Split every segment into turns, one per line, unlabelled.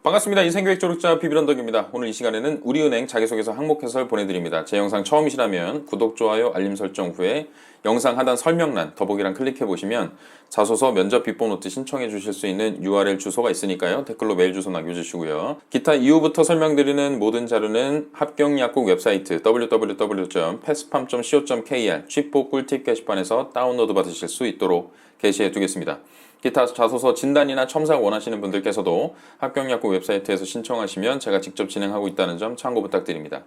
반갑습니다. 인생교육 졸업자 비비런덕입니다. 오늘 이 시간에는 우리은행 자기소개서 항목 해설 보내드립니다. 제 영상 처음이시라면 구독, 좋아요, 알림 설정 후에 영상 하단 설명란 더보기란 클릭해보시면 자소서, 면접, 비법 노트 신청해 주실 수 있는 URL 주소가 있으니까요. 댓글로 메일 주소 남겨주시고요. 기타 이후부터 설명드리는 모든 자료는 합격약국 웹사이트 www.pespam.co.kr 취뽀 꿀팁 게시판에서 다운로드 받으실 수 있도록 게시해 두겠습니다. 기타 자소서 진단이나 첨삭 원하시는 분들께서도 합격약국 웹사이트에서 신청하시면 제가 직접 진행하고 있다는 점 참고 부탁드립니다.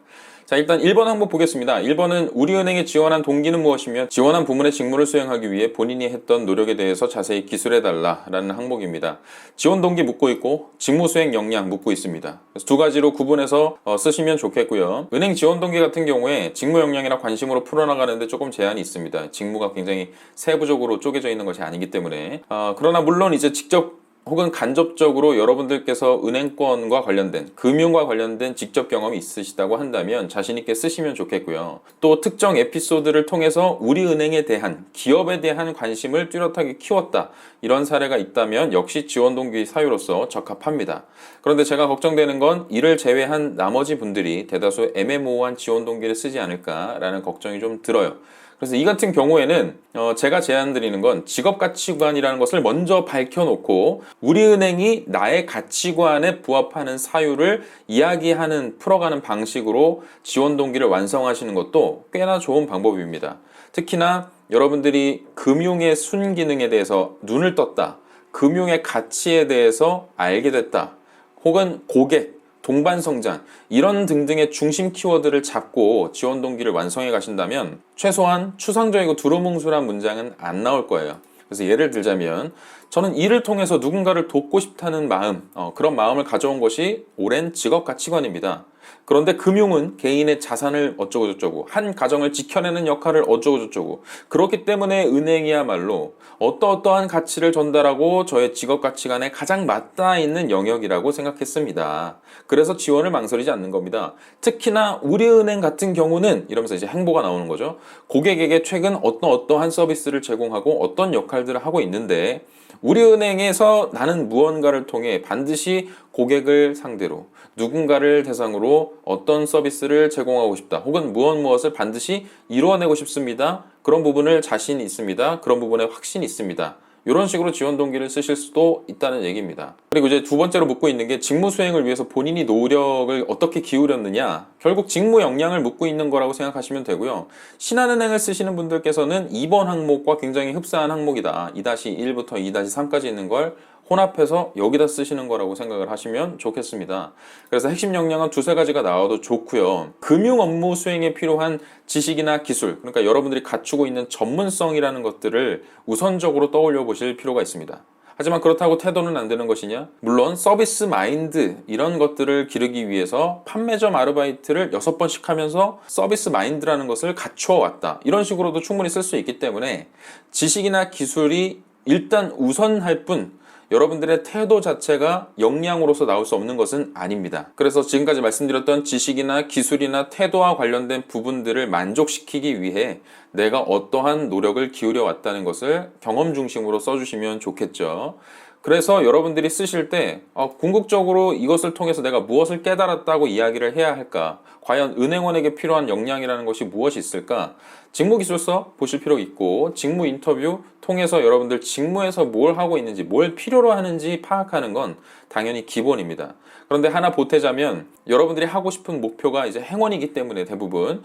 자, 일단 1번 항목 보겠습니다. 1번은 우리은행에 지원한 동기는 무엇이며 지원한 부문의 직무를 수행하기 위해 본인이 했던 노력에 대해서 자세히 기술해달라 라는 항목입니다. 지원 동기 묻고 있고 직무 수행 역량 묻고 있습니다. 그래서 두 가지로 구분해서 쓰시면 좋겠고요. 은행 지원 동기 같은 경우에 직무 역량이나 관심으로 풀어나가는데 조금 제한이 있습니다. 직무가 굉장히 세부적으로 쪼개져 있는 것이 아니기 때문에 그러나 물론 이제 직접 혹은 간접적으로 여러분들께서 은행권과 관련된 금융과 관련된 직접 경험이 있으시다고 한다면 자신 있게 쓰시면 좋겠고요. 또 특정 에피소드를 통해서 우리 은행에 대한 기업에 대한 관심을 뚜렷하게 키웠다 이런 사례가 있다면 역시 지원 동기 사유로서 적합합니다. 그런데 제가 걱정되는 건 이를 제외한 나머지 분들이 대다수 애매모호한 지원 동기를 쓰지 않을까라는 걱정이 좀 들어요. 그래서 이 같은 경우에는 제가 제안드리는 건 직업가치관이라는 것을 먼저 밝혀놓고 우리은행이 나의 가치관에 부합하는 사유를 이야기하는 풀어가는 방식으로 지원 동기를 완성하시는 것도 꽤나 좋은 방법입니다. 특히나 여러분들이 금융의 순기능에 대해서 눈을 떴다, 금융의 가치에 대해서 알게 됐다, 혹은 고객, 동반성장 이런 등등의 중심 키워드를 잡고 지원 동기를 완성해 가신다면 최소한 추상적이고 두루뭉술한 문장은 안 나올 거예요. 그래서 예를 들자면 저는 이를 통해서 누군가를 돕고 싶다는 마음, 그런 마음을 가져온 것이 오랜 직업 가치관입니다. 그런데 금융은 개인의 자산을 어쩌고저쩌고 한 가정을 지켜내는 역할을 어쩌고저쩌고 그렇기 때문에 은행이야말로 어떠어떠한 가치를 전달하고 저의 직업 가치관에 가장 맞닿아 있는 영역이라고 생각했습니다. 그래서 지원을 망설이지 않는 겁니다. 특히나 우리은행 같은 경우는 이러면서 이제 행보가 나오는 거죠. 고객에게 최근 어떠한 서비스를 제공하고 어떤 역할들을 하고 있는데 우리은행에서 나는 무언가를 통해 반드시 고객을 상대로 누군가를 대상으로 어떤 서비스를 제공하고 싶다. 혹은 무엇을 반드시 이루어내고 싶습니다. 그런 부분을 자신이 있습니다. 그런 부분에 확신이 있습니다. 이런 식으로 지원 동기를 쓰실 수도 있다는 얘기입니다. 그리고 이제 두 번째로 묻고 있는 게 직무 수행을 위해서 본인이 노력을 어떻게 기울였느냐. 결국 직무 역량을 묻고 있는 거라고 생각하시면 되고요. 신한은행을 쓰시는 분들께서는 2번 항목과 굉장히 흡사한 항목이다. 2-1부터 2-3까지 있는 걸 혼합해서 여기다 쓰시는 거라고 생각을 하시면 좋겠습니다. 그래서 핵심 역량은 두세 가지가 나와도 좋고요. 금융 업무 수행에 필요한 지식이나 기술, 그러니까 여러분들이 갖추고 있는 전문성이라는 것들을 우선적으로 떠올려 보실 필요가 있습니다. 하지만 그렇다고 태도는 안 되는 것이냐? 물론 서비스 마인드 이런 것들을 기르기 위해서 판매점 아르바이트를 6번씩 하면서 서비스 마인드라는 것을 갖추어 왔다. 이런 식으로도 충분히 쓸 수 있기 때문에 지식이나 기술이 일단 우선할 뿐 여러분들의 태도 자체가 역량으로서 나올 수 없는 것은 아닙니다. 그래서 지금까지 말씀드렸던 지식이나 기술이나 태도와 관련된 부분들을 만족시키기 위해 내가 어떠한 노력을 기울여 왔다는 것을 경험 중심으로 써주시면 좋겠죠. 그래서 여러분들이 쓰실 때 궁극적으로 이것을 통해서 내가 무엇을 깨달았다고 이야기를 해야 할까? 과연 은행원에게 필요한 역량이라는 것이 무엇이 있을까? 직무기술서 보실 필요 있고 직무 인터뷰 통해서 여러분들 직무에서 뭘 하고 있는지 뭘 필요로 하는지 파악하는 건 당연히 기본입니다. 그런데 하나 보태자면 여러분들이 하고 싶은 목표가 이제 행원이기 때문에 대부분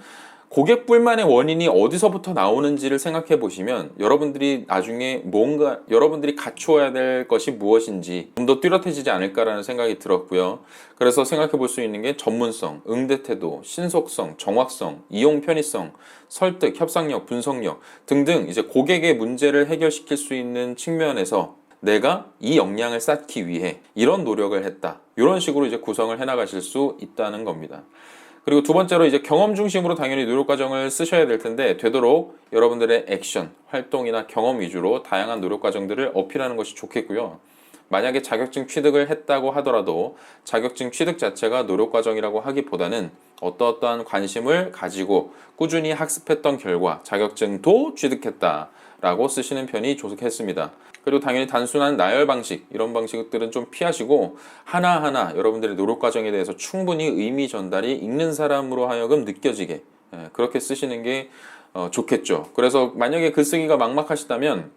고객불만의 원인이 어디서부터 나오는지를 생각해 보시면 여러분들이 나중에 여러분들이 갖추어야 될 것이 무엇인지 좀 더 뚜렷해지지 않을까라는 생각이 들었고요. 그래서 생각해 볼 수 있는 게 전문성, 응대태도, 신속성, 정확성, 이용 편의성, 설득, 협상력, 분석력 등등 이제 고객의 문제를 해결시킬 수 있는 측면에서 내가 이 역량을 쌓기 위해 이런 노력을 했다. 이런 식으로 이제 구성을 해 나가실 수 있다는 겁니다. 그리고 두 번째로 이제 경험 중심으로 당연히 노력 과정을 쓰셔야 될 텐데 되도록 여러분들의 액션, 활동이나 경험 위주로 다양한 노력 과정들을 어필하는 것이 좋겠고요. 만약에 자격증 취득을 했다고 하더라도 자격증 취득 자체가 노력 과정이라고 하기보다는 어떠한 관심을 가지고 꾸준히 학습했던 결과 자격증도 취득했다 라고 쓰시는 편이 좋겠습니다. 그리고 당연히 단순한 나열 방식, 이런 방식들은 좀 피하시고 하나하나 여러분들의 노력 과정에 대해서 충분히 의미 전달이 읽는 사람으로 하여금 느껴지게 그렇게 쓰시는 게 좋겠죠. 그래서 만약에 글쓰기가 막막하시다면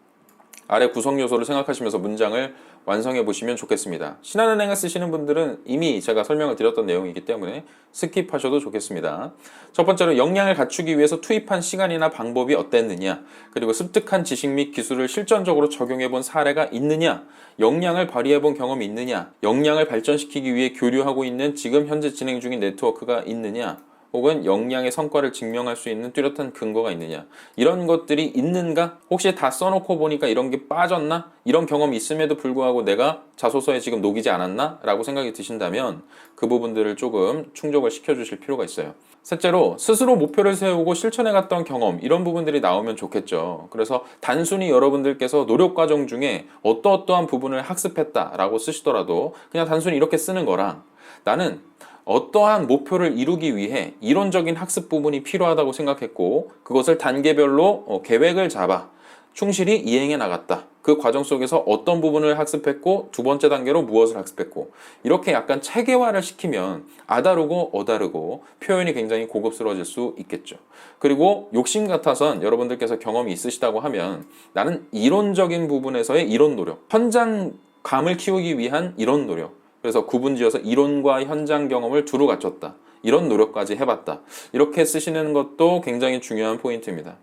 아래 구성 요소를 생각하시면서 문장을 완성해 보시면 좋겠습니다. 신한은행을 쓰시는 분들은 이미 제가 설명을 드렸던 내용이기 때문에 스킵하셔도 좋겠습니다. 첫 번째로 역량을 갖추기 위해서 투입한 시간이나 방법이 어땠느냐, 그리고 습득한 지식 및 기술을 실전적으로 적용해 본 사례가 있느냐, 역량을 발휘해 본 경험이 있느냐, 역량을 발전시키기 위해 교류하고 있는 지금 현재 진행 중인 네트워크가 있느냐, 혹은 역량의 성과를 증명할 수 있는 뚜렷한 근거가 있느냐, 이런 것들이 있는가? 혹시 다 써놓고 보니까 이런 게 빠졌나? 이런 경험이 있음에도 불구하고 내가 자소서에 지금 녹이지 않았나? 라고 생각이 드신다면 그 부분들을 조금 충족을 시켜주실 필요가 있어요. 셋째로 스스로 목표를 세우고 실천해 갔던 경험, 이런 부분들이 나오면 좋겠죠. 그래서 단순히 여러분들께서 노력 과정 중에 어떠어떠한 부분을 학습했다라고 쓰시더라도 그냥 단순히 이렇게 쓰는 거랑, 나는 어떠한 목표를 이루기 위해 이론적인 학습 부분이 필요하다고 생각했고 그것을 단계별로 계획을 잡아 충실히 이행해 나갔다. 그 과정 속에서 어떤 부분을 학습했고 두 번째 단계로 무엇을 학습했고, 이렇게 약간 체계화를 시키면 아다르고 어다르고 표현이 굉장히 고급스러워질 수 있겠죠. 그리고 욕심 같아선 여러분들께서 경험이 있으시다고 하면 나는 이론적인 부분에서의 이론 노력, 현장감을 키우기 위한 이론 노력, 그래서 구분지어서 이론과 현장 경험을 두루 갖췄다, 이런 노력까지 해봤다, 이렇게 쓰시는 것도 굉장히 중요한 포인트입니다.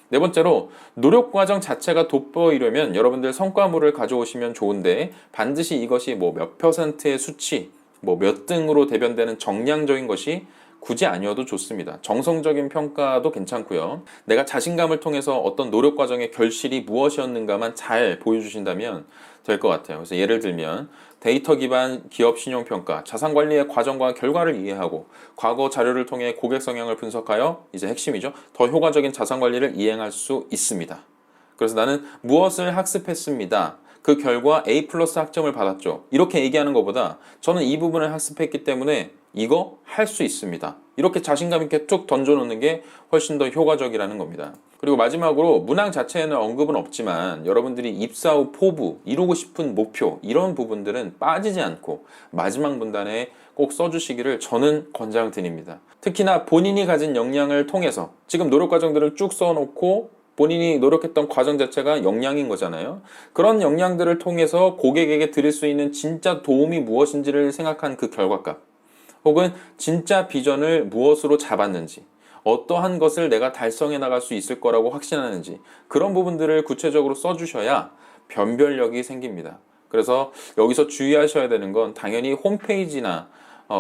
네 번째로 노력 과정 자체가 돋보이려면 여러분들 성과물을 가져오시면 좋은데 반드시 이것이 뭐 몇 퍼센트의 수치, 뭐 몇 등으로 대변되는 정량적인 것이 굳이 아니어도 좋습니다. 정성적인 평가도 괜찮고요. 내가 자신감을 통해서 어떤 노력 과정의 결실이 무엇이었는가만 잘 보여주신다면 될 것 같아요. 그래서 예를 들면 데이터 기반 기업 신용평가, 자산관리의 과정과 결과를 이해하고 과거 자료를 통해 고객 성향을 분석하여, 이제 핵심이죠, 더 효과적인 자산관리를 이행할 수 있습니다. 그래서 나는 무엇을 학습했습니다. 그 결과 A 플러스 학점을 받았죠. 이렇게 얘기하는 것보다 저는 이 부분을 학습했기 때문에 이거 할 수 있습니다. 이렇게 자신감 있게 툭 던져놓는 게 훨씬 더 효과적이라는 겁니다. 그리고 마지막으로 문항 자체에는 언급은 없지만 여러분들이 입사 후 포부, 이루고 싶은 목표, 이런 부분들은 빠지지 않고 마지막 문단에 꼭 써주시기를 저는 권장드립니다. 특히나 본인이 가진 역량을 통해서 지금 노력 과정들을 쭉 써놓고 본인이 노력했던 과정 자체가 역량인 거잖아요. 그런 역량들을 통해서 고객에게 드릴 수 있는 진짜 도움이 무엇인지를 생각한 그 결과값, 혹은 진짜 비전을 무엇으로 잡았는지, 어떠한 것을 내가 달성해 나갈 수 있을 거라고 확신하는지, 그런 부분들을 구체적으로 써주셔야 변별력이 생깁니다. 그래서 여기서 주의하셔야 되는 건 당연히 홈페이지나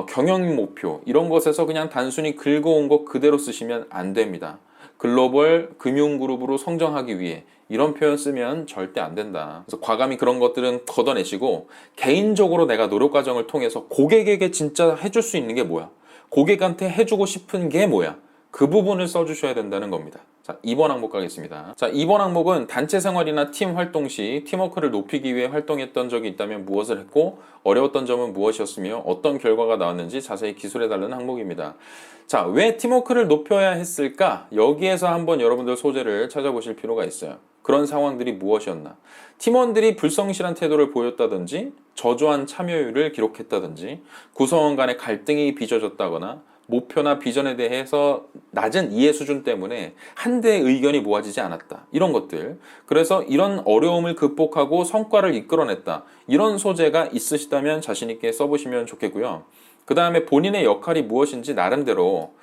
경영 목표 이런 것에서 그냥 단순히 긁어온 것 그대로 쓰시면 안 됩니다. 글로벌 금융그룹으로 성장하기 위해, 이런 표현 쓰면 절대 안 된다. 그래서 과감히 그런 것들은 걷어내시고 개인적으로 내가 노력 과정을 통해서 고객에게 진짜 해줄 수 있는 게 뭐야? 고객한테 해주고 싶은 게 뭐야? 그 부분을 써주셔야 된다는 겁니다. 자, 2번 항목 가겠습니다. 자, 2번 항목은 단체 생활이나 팀 활동 시 팀워크를 높이기 위해 활동했던 적이 있다면 무엇을 했고 어려웠던 점은 무엇이었으며 어떤 결과가 나왔는지 자세히 기술해달라는 항목입니다. 자, 왜 팀워크를 높여야 했을까? 여기에서 한번 여러분들 소재를 찾아보실 필요가 있어요. 그런 상황들이 무엇이었나? 팀원들이 불성실한 태도를 보였다든지, 저조한 참여율을 기록했다든지, 구성원 간의 갈등이 빚어졌다거나, 목표나 비전에 대해서 낮은 이해 수준 때문에 한대의 의견이 모아지지 않았다, 이런 것들. 그래서 이런 어려움을 극복하고 성과를 이끌어냈다, 이런 소재가 있으시다면 자신 있게 써보시면 좋겠고요. 그 다음에 본인의 역할이 무엇인지 나름대로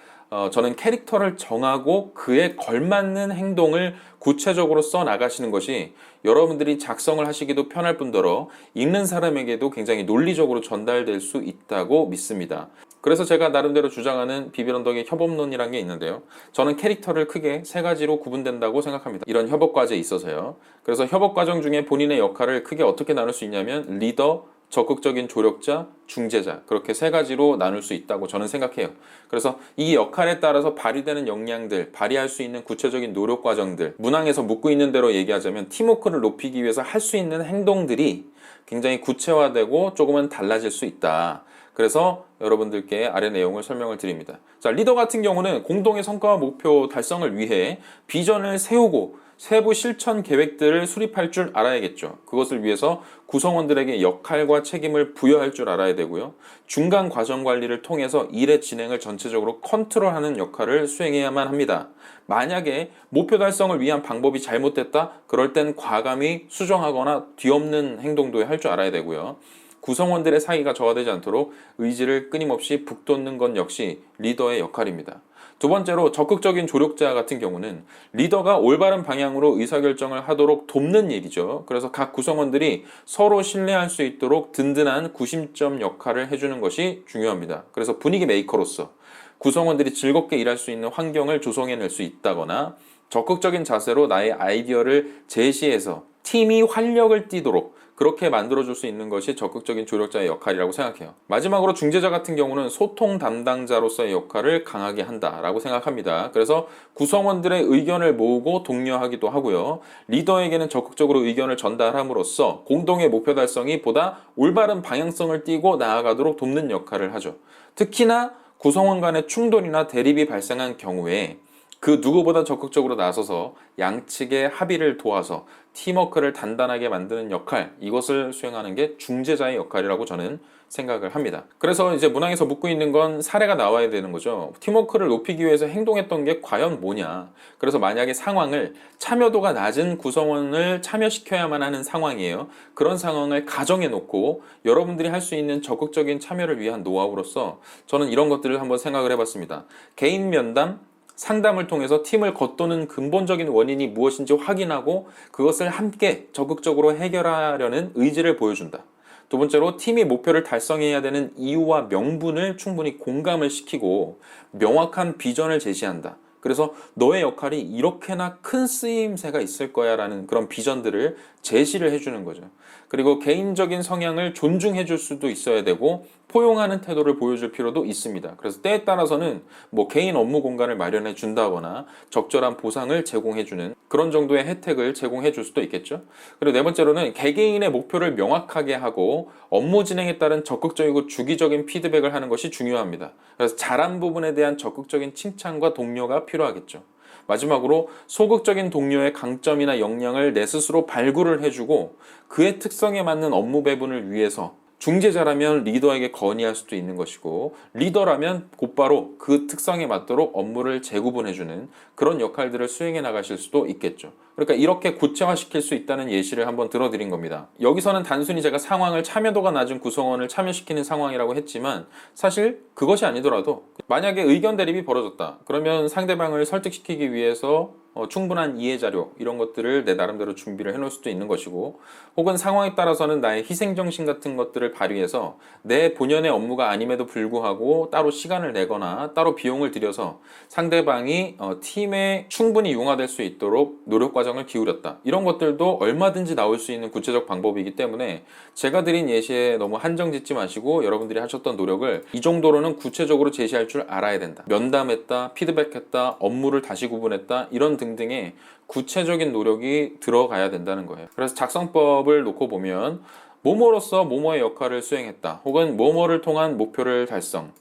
저는 캐릭터를 정하고 그에 걸맞는 행동을 구체적으로 써 나가시는 것이 여러분들이 작성을 하시기도 편할 뿐더러 읽는 사람에게도 굉장히 논리적으로 전달될 수 있다고 믿습니다. 그래서 제가 나름대로 주장하는 비비언덕의 협업론이라는 게 있는데요. 저는 캐릭터를 크게 세 가지로 구분된다고 생각합니다. 이런 협업 과제에 있어서요. 그래서 협업 과정 중에 본인의 역할을 크게 어떻게 나눌 수 있냐면 리더, 적극적인 조력자, 중재자, 그렇게 세 가지로 나눌 수 있다고 저는 생각해요. 그래서 이 역할에 따라서 발휘되는 역량들, 발휘할 수 있는 구체적인 노력 과정들, 문항에서 묻고 있는 대로 얘기하자면 팀워크를 높이기 위해서 할 수 있는 행동들이 굉장히 구체화되고 조금은 달라질 수 있다. 그래서 여러분들께 아래 내용을 설명을 드립니다. 자, 리더 같은 경우는 공동의 성과와 목표 달성을 위해 비전을 세우고 세부 실천 계획들을 수립할 줄 알아야겠죠. 그것을 위해서 구성원들에게 역할과 책임을 부여할 줄 알아야 되고요. 중간 과정 관리를 통해서 일의 진행을 전체적으로 컨트롤하는 역할을 수행해야만 합니다. 만약에 목표 달성을 위한 방법이 잘못됐다? 그럴 땐 과감히 수정하거나 뒤엎는 행동도 할 줄 알아야 되고요. 구성원들의 사이가 저하되지 않도록 의지를 끊임없이 북돋는 건 역시 리더의 역할입니다. 두 번째로 적극적인 조력자 같은 경우는 리더가 올바른 방향으로 의사결정을 하도록 돕는 일이죠. 그래서 각 구성원들이 서로 신뢰할 수 있도록 든든한 구심점 역할을 해주는 것이 중요합니다. 그래서 분위기 메이커로서 구성원들이 즐겁게 일할 수 있는 환경을 조성해낼 수 있다거나 적극적인 자세로 나의 아이디어를 제시해서 팀이 활력을 띠도록 그렇게 만들어줄 수 있는 것이 적극적인 조력자의 역할이라고 생각해요. 마지막으로 중재자 같은 경우는 소통 담당자로서의 역할을 강하게 한다라고 생각합니다. 그래서 구성원들의 의견을 모으고 독려하기도 하고요. 리더에게는 적극적으로 의견을 전달함으로써 공동의 목표 달성이 보다 올바른 방향성을 띠고 나아가도록 돕는 역할을 하죠. 특히나 구성원 간의 충돌이나 대립이 발생한 경우에 그 누구보다 적극적으로 나서서 양측의 합의를 도와서 팀워크를 단단하게 만드는 역할, 이것을 수행하는 게 중재자의 역할이라고 저는 생각을 합니다. 그래서 이제 문항에서 묻고 있는 건 사례가 나와야 되는 거죠. 팀워크를 높이기 위해서 행동했던 게 과연 뭐냐. 그래서 만약에 상황을 참여도가 낮은 구성원을 참여시켜야만 하는 상황이에요. 그런 상황을 가정해 놓고 여러분들이 할 수 있는 적극적인 참여를 위한 노하우로서 저는 이런 것들을 한번 생각을 해봤습니다. 개인 면담, 상담을 통해서 팀을 겉도는 근본적인 원인이 무엇인지 확인하고 그것을 함께 적극적으로 해결하려는 의지를 보여준다. 두 번째로 팀이 목표를 달성해야 되는 이유와 명분을 충분히 공감을 시키고 명확한 비전을 제시한다. 그래서 너의 역할이 이렇게나 큰 쓰임새가 있을 거야 라는 그런 비전들을 제시를 해주는 거죠. 그리고 개인적인 성향을 존중해 줄 수도 있어야 되고 포용하는 태도를 보여줄 필요도 있습니다. 그래서 때에 따라서는 뭐 개인 업무 공간을 마련해 준다거나 적절한 보상을 제공해 주는 그런 정도의 혜택을 제공해 줄 수도 있겠죠. 그리고 네 번째로는 개개인의 목표를 명확하게 하고 업무 진행에 따른 적극적이고 주기적인 피드백을 하는 것이 중요합니다. 그래서 잘한 부분에 대한 적극적인 칭찬과 독려가 필요하겠죠. 마지막으로 소극적인 동료의 강점이나 역량을 내 스스로 발굴을 해주고 그의 특성에 맞는 업무 배분을 위해서 중재자라면 리더에게 건의할 수도 있는 것이고 리더라면 곧바로 그 특성에 맞도록 업무를 재구분해주는 그런 역할들을 수행해 나가실 수도 있겠죠. 그러니까 이렇게 구체화시킬 수 있다는 예시를 한번 들어드린 겁니다. 여기서는 단순히 제가 상황을 참여도가 낮은 구성원을 참여시키는 상황이라고 했지만 사실 그것이 아니더라도 만약에 의견 대립이 벌어졌다. 그러면 상대방을 설득시키기 위해서 충분한 이해 자료 이런 것들을 내 나름대로 준비를 해놓을 수도 있는 것이고 혹은 상황에 따라서는 나의 희생정신 같은 것들을 발휘해서 내 본연의 업무가 아님에도 불구하고 따로 시간을 내거나 따로 비용을 들여서 상대방이 팀에 충분히 융화될 수 있도록 노력 과정을 기울였다. 이런 것들도 얼마든지 나올 수 있는 구체적 방법이기 때문에 제가 드린 예시에 너무 한정 짓지 마시고 여러분들이 하셨던 노력을 이 정도로는 구체적으로 제시할 줄 알아야 된다. 면담했다, 피드백했다, 업무를 다시 구분했다 이런 등등의 구체적인 노력이 들어가야 된다는 거예요. 그래서 작성법을 놓고 보면 뭐뭐로서 뭐뭐의 역할을 수행했다. 혹은 뭐뭐를 통한 목표를 달성.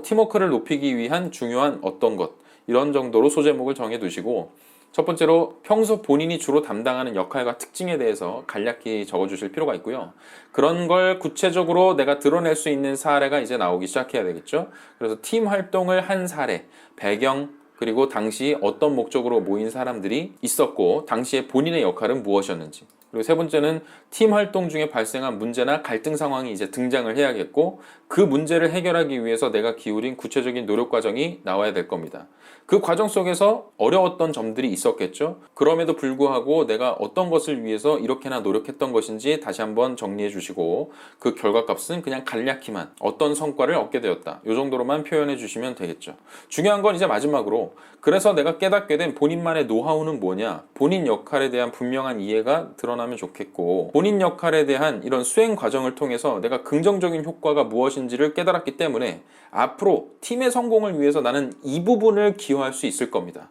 팀워크를 높이기 위한 중요한 어떤 것. 이런 정도로 소제목을 정해 두시고 첫 번째로 평소 본인이 주로 담당하는 역할과 특징에 대해서 간략히 적어주실 필요가 있고요. 그런 걸 구체적으로 내가 드러낼 수 있는 사례가 이제 나오기 시작해야 되겠죠. 그래서 팀 활동을 한 사례, 배경, 그리고 당시 어떤 목적으로 모인 사람들이 있었고 당시에 본인의 역할은 무엇이었는지 그리고 세 번째는 팀 활동 중에 발생한 문제나 갈등 상황이 이제 등장을 해야겠고 그 문제를 해결하기 위해서 내가 기울인 구체적인 노력 과정이 나와야 될 겁니다. 그 과정 속에서 어려웠던 점들이 있었겠죠. 그럼에도 불구하고 내가 어떤 것을 위해서 이렇게나 노력했던 것인지 다시 한번 정리해 주시고 그 결과값은 그냥 간략히만 어떤 성과를 얻게 되었다. 이 정도로만 표현해 주시면 되겠죠. 중요한 건 이제 마지막으로 그래서 내가 깨닫게 된 본인만의 노하우는 뭐냐, 본인 역할에 대한 분명한 이해가 드러나면 좋겠고 본인 역할에 대한 이런 수행 과정을 통해서 내가 긍정적인 효과가 무엇인지를 깨달았기 때문에 앞으로 팀의 성공을 위해서 나는 이 부분을 기여할 수 있을 겁니다.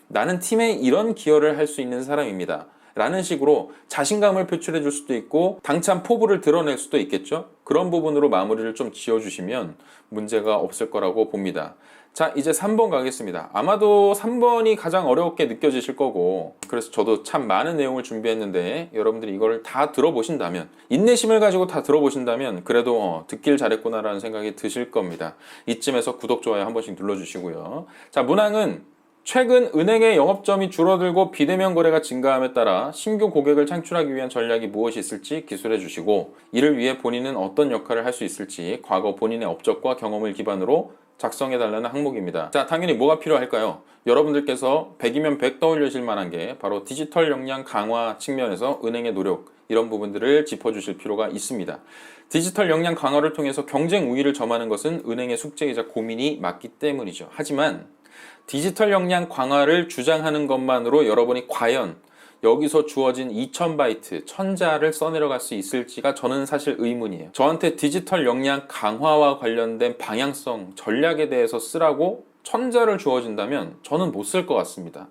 나는 팀에 이런 기여를 할 수 있는 사람입니다. 라는 식으로 자신감을 표출해 줄 수도 있고 당찬 포부를 드러낼 수도 있겠죠. 그런 부분으로 마무리를 좀 지어주시면 문제가 없을 거라고 봅니다. 자, 이제 3번 가겠습니다. 아마도 3번이 가장 어렵게 느껴지실 거고, 그래서 저도 참 많은 내용을 준비했는데 여러분들이 이걸 다 들어보신다면, 인내심을 가지고 다 들어보신다면 그래도 듣길 잘했구나라는 생각이 드실 겁니다. 이쯤에서 구독, 좋아요 한 번씩 눌러주시고요. 자, 문항은 최근 은행의 영업점이 줄어들고 비대면 거래가 증가함에 따라 신규 고객을 창출하기 위한 전략이 무엇이 있을지 기술해 주시고, 이를 위해 본인은 어떤 역할을 할 수 있을지 과거 본인의 업적과 경험을 기반으로 작성해달라는 항목입니다. 자, 당연히 뭐가 필요할까요? 여러분들께서 100이면 100 떠올리실 만한 게 바로 디지털 역량 강화 측면에서 은행의 노력, 이런 부분들을 짚어주실 필요가 있습니다. 디지털 역량 강화를 통해서 경쟁 우위를 점하는 것은 은행의 숙제이자 고민이 맞기 때문이죠. 하지만 디지털 역량 강화를 주장하는 것만으로 여러분이 과연 여기서 주어진 2000바이트, 1000자를 써내려갈 수 있을지가 저는 사실 의문이에요. 저한테 디지털 역량 강화와 관련된 방향성, 전략에 대해서 쓰라고 1000자를 주어진다면 저는 못 쓸 것 같습니다.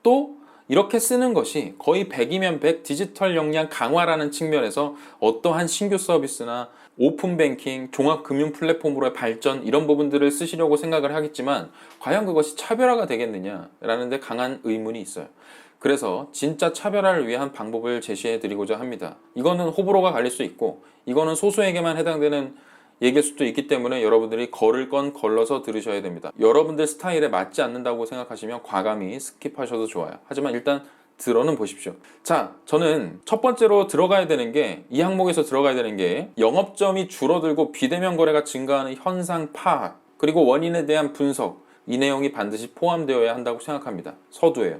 또 이렇게 쓰는 것이 거의 100이면 100 디지털 역량 강화라는 측면에서 어떠한 신규 서비스나 오픈뱅킹, 종합금융 플랫폼으로의 발전, 이런 부분들을 쓰시려고 생각을 하겠지만 과연 그것이 차별화가 되겠느냐라는 데 강한 의문이 있어요. 그래서 진짜 차별화를 위한 방법을 제시해 드리고자 합니다. 이거는 호불호가 갈릴 수 있고, 이거는 소수에게만 해당되는 얘기일 수도 있기 때문에 여러분들이 걸을 건 걸러서 들으셔야 됩니다. 여러분들 스타일에 맞지 않는다고 생각하시면 과감히 스킵하셔도 좋아요. 하지만 일단 들어는 보십시오. 자, 저는 첫 번째로 들어가야 되는 게, 이 항목에서 들어가야 되는 게 영업점이 줄어들고 비대면 거래가 증가하는 현상 파악, 그리고 원인에 대한 분석, 이 내용이 반드시 포함되어야 한다고 생각합니다. 서두에요.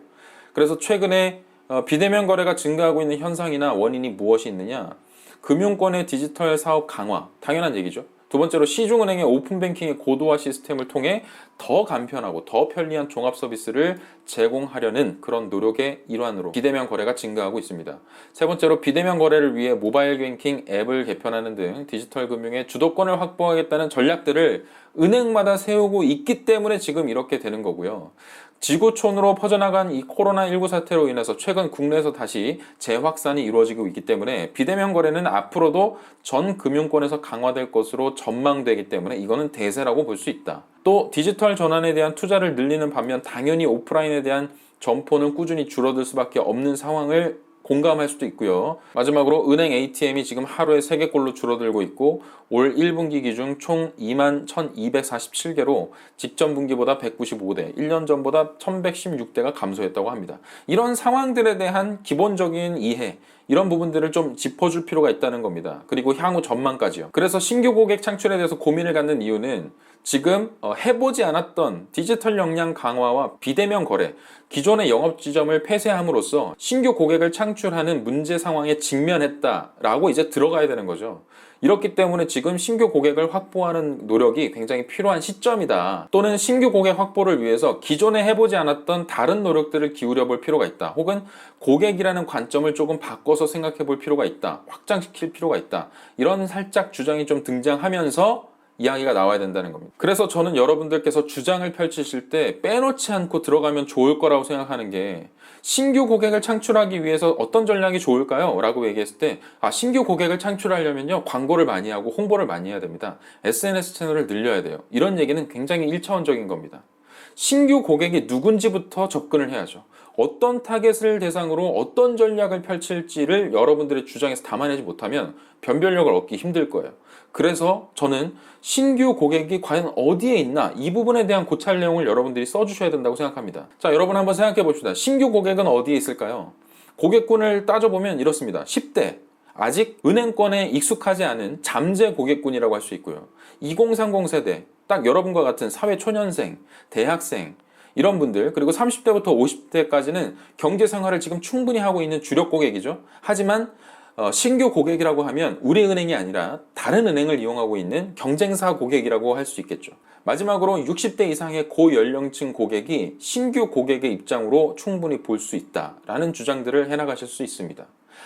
그래서 최근에 비대면 거래가 증가하고 있는 현상이나 원인이 무엇이 있느냐? 금융권의 디지털 사업 강화, 당연한 얘기죠. 두 번째로 시중은행의 오픈뱅킹의 고도화 시스템을 통해 더 간편하고 더 편리한 종합 서비스를 제공하려는 그런 노력의 일환으로 비대면 거래가 증가하고 있습니다. 세 번째로 비대면 거래를 위해 모바일 뱅킹 앱을 개편하는 등 디지털 금융의 주도권을 확보하겠다는 전략들을 은행마다 세우고 있기 때문에 지금 이렇게 되는 거고요. 지구촌으로 퍼져나간 이 코로나19 사태로 인해서 최근 국내에서 다시 재확산이 이루어지고 있기 때문에 비대면 거래는 앞으로도 전 금융권에서 강화될 것으로 전망되기 때문에 이거는 대세라고 볼 수 있다. 또 디지털 전환에 대한 투자를 늘리는 반면 당연히 오프라인에 대한 점포는 꾸준히 줄어들 수밖에 없는 상황을 공감할 수도 있고요. 마지막으로 은행 ATM이 지금 하루에 3개꼴로 줄어들고 있고 올 1분기 기준 총 21,247개로 직전 분기보다 195대, 1년 전보다 1,116대가 감소했다고 합니다. 이런 상황들에 대한 기본적인 이해, 이런 부분들을 좀 짚어줄 필요가 있다는 겁니다. 그리고 향후 전망까지요. 그래서 신규 고객 창출에 대해서 고민을 갖는 이유는 지금 해보지 않았던 디지털 역량 강화와 비대면 거래, 기존의 영업 지점을 폐쇄함으로써 신규 고객을 창출하는 문제 상황에 직면했다라고 이제 들어가야 되는 거죠. 이렇기 때문에 지금 신규 고객을 확보하는 노력이 굉장히 필요한 시점이다. 또는 신규 고객 확보를 위해서 기존에 해보지 않았던 다른 노력들을 기울여 볼 필요가 있다. 혹은 고객이라는 관점을 조금 바꿔서 생각해 볼 필요가 있다. 확장시킬 필요가 있다. 이런 살짝 주장이 좀 등장하면서 이야기가 나와야 된다는 겁니다. 그래서 저는 여러분들께서 주장을 펼치실 때 빼놓지 않고 들어가면 좋을 거라고 생각하는 게, 신규 고객을 창출하기 위해서 어떤 전략이 좋을까요? 라고 얘기했을 때, 신규 고객을 창출하려면요, 광고를 많이 하고 홍보를 많이 해야 됩니다. SNS 채널을 늘려야 돼요. 이런 얘기는 굉장히 1차원적인 겁니다. 신규 고객이 누군지부터 접근을 해야죠. 어떤 타겟을 대상으로 어떤 전략을 펼칠지를 여러분들의 주장에서 담아내지 못하면 변별력을 얻기 힘들 거예요. 그래서 저는 신규 고객이 과연 어디에 있나, 이 부분에 대한 고찰 내용을 여러분들이 써주셔야 된다고 생각합니다. 자, 여러분 한번 생각해 봅시다. 신규 고객은 어디에 있을까요? 고객군을 따져보면 이렇습니다. 10대, 아직 은행권에 익숙하지 않은 잠재 고객군이라고 할 수 있고요. 2030 세대, 딱 여러분과 같은 사회 초년생, 대학생, 이런 분들, 그리고 30대부터 50대까지는 경제 생활을 지금 충분히 하고 있는 주력 고객이죠. 하지만 신규 고객이라고 하면 우리은행이 아니라 다른 은행을 이용하고 있는 경쟁사 고객이라고 할 수 있겠죠. 마지막으로 60대 이상의 고연령층 고객이 신규 고객의 입장으로 충분히 볼 수 있다라는 주장들을 해나가실 수 있습니다.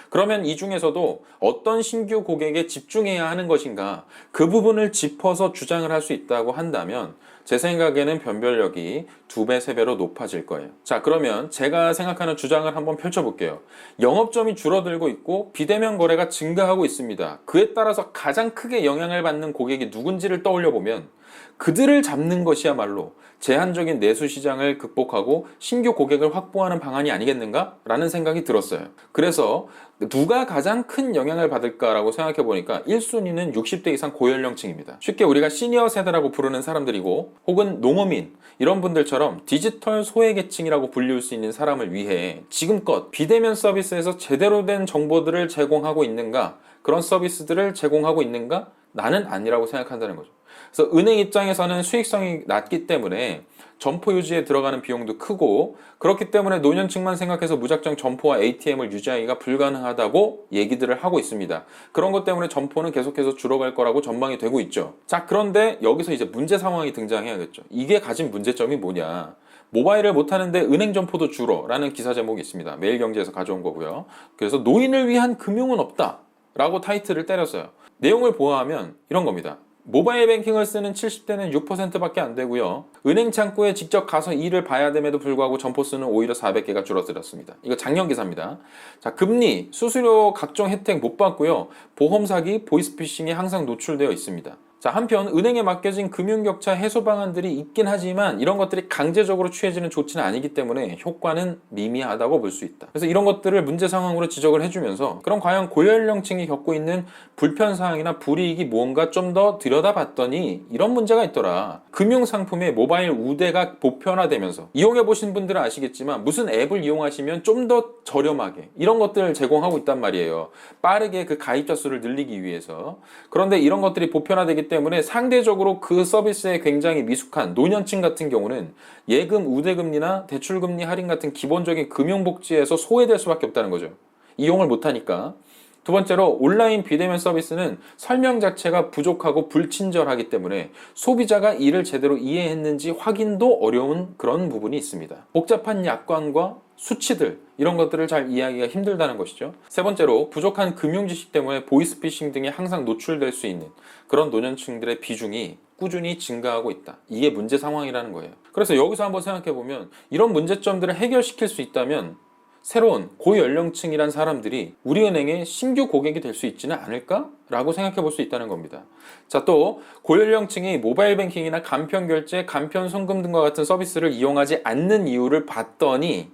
그러면 이 중에서도 어떤 신규 고객에 집중해야 하는 것인가, 그 부분을 짚어서 주장을 할 수 있다고 한다면 제 생각에는 변별력이 2배, 3배로 높아질 거예요. 자, 그러면 제가 생각하는 주장을 한번 펼쳐볼게요. 영업점이 줄어들고 있고 비대면 거래가 증가하고 있습니다. 그에 따라서 가장 크게 영향을 받는 고객이 누군지를 떠올려 보면 그들을 잡는 것이야말로 제한적인 내수 시장을 극복하고 신규 고객을 확보하는 방안이 아니겠는가? 라는 생각이 들었어요. 그래서 누가 가장 큰 영향을 받을까라고 생각해 보니까 1순위는 60대 이상 고연령층입니다. 쉽게 우리가 시니어 세대라고 부르는 사람들이고 혹은 농어민 이런 분들처럼 디지털 소외계층이라고 불릴 수 있는 사람을 위해 지금껏 비대면 서비스에서 제대로 된 정보들을 제공하고 있는가? 그런 서비스들을 제공하고 있는가? 나는 아니라고 생각한다는 거죠. 그래서 은행 입장에서는 수익성이 낮기 때문에 점포 유지에 들어가는 비용도 크고, 그렇기 때문에 노년층만 생각해서 무작정 점포와 ATM을 유지하기가 불가능하다고 얘기들을 하고 있습니다. 그런 것 때문에 점포는 계속해서 줄어갈 거라고 전망이 되고 있죠. 자, 그런데 여기서 이제 문제 상황이 등장해야겠죠. 이게 가진 문제점이 뭐냐? 모바일을 못하는데 은행 점포도 줄어 라는 기사 제목이 있습니다. 매일경제에서 가져온 거고요. 그래서 노인을 위한 금융은 없다 라고 타이틀을 때렸어요. 내용을 보아하면 이런 겁니다. 모바일 뱅킹을 쓰는 70대는 6%밖에 안 되고요. 은행 창구에 직접 가서 일을 봐야 됨에도 불구하고 점포 수는 오히려 400개가 줄어들었습니다. 이거 작년 기사입니다. 자, 금리, 수수료 각종 혜택 못 받고요. 보험 사기, 보이스피싱에 항상 노출되어 있습니다. 자, 한편 은행에 맡겨진 금융격차 해소 방안들이 있긴 하지만 이런 것들이 강제적으로 취해지는 조치는 아니기 때문에 효과는 미미하다고 볼 수 있다. 그래서 이런 것들을 문제 상황으로 지적을 해주면서 그럼 과연 고연령층이 겪고 있는 불편사항이나 불이익이 무언가 좀 더 들여다봤더니 이런 문제가 있더라. 금융상품의 모바일 우대가 보편화되면서 이용해보신 분들은 아시겠지만 무슨 앱을 이용하시면 좀 더 저렴하게 이런 것들을 제공하고 있단 말이에요. 빠르게 그 가입자 수를 늘리기 위해서. 그런데 이런 것들이 보편화되기 때문에 상대적으로 그 서비스에 굉장히 미숙한 노년층 같은 경우는 예금, 우대금리나 대출금리 할인 같은 기본적인 금융복지에서 소외될 수밖에 없다는 거죠. 이용을 못하니까. 두 번째로 온라인 비대면 서비스는 설명 자체가 부족하고 불친절하기 때문에 소비자가 이를 제대로 이해했는지 확인도 어려운 그런 부분이 있습니다. 복잡한 약관과 수치들 이런 것들을 잘 이해하기가 힘들다는 것이죠. 세 번째로 부족한 금융 지식 때문에 보이스피싱 등에 항상 노출될 수 있는 그런 노년층들의 비중이 꾸준히 증가하고 있다. 이게 문제 상황이라는 거예요. 그래서 여기서 한번 생각해 보면 이런 문제점들을 해결시킬 수 있다면 새로운 고연령층이란 사람들이 우리은행의 신규 고객이 될 수 있지는 않을까? 라고 생각해 볼 수 있다는 겁니다. 자, 또 고연령층이 모바일 뱅킹이나 간편 결제, 간편 송금 등과 같은 서비스를 이용하지 않는 이유를 봤더니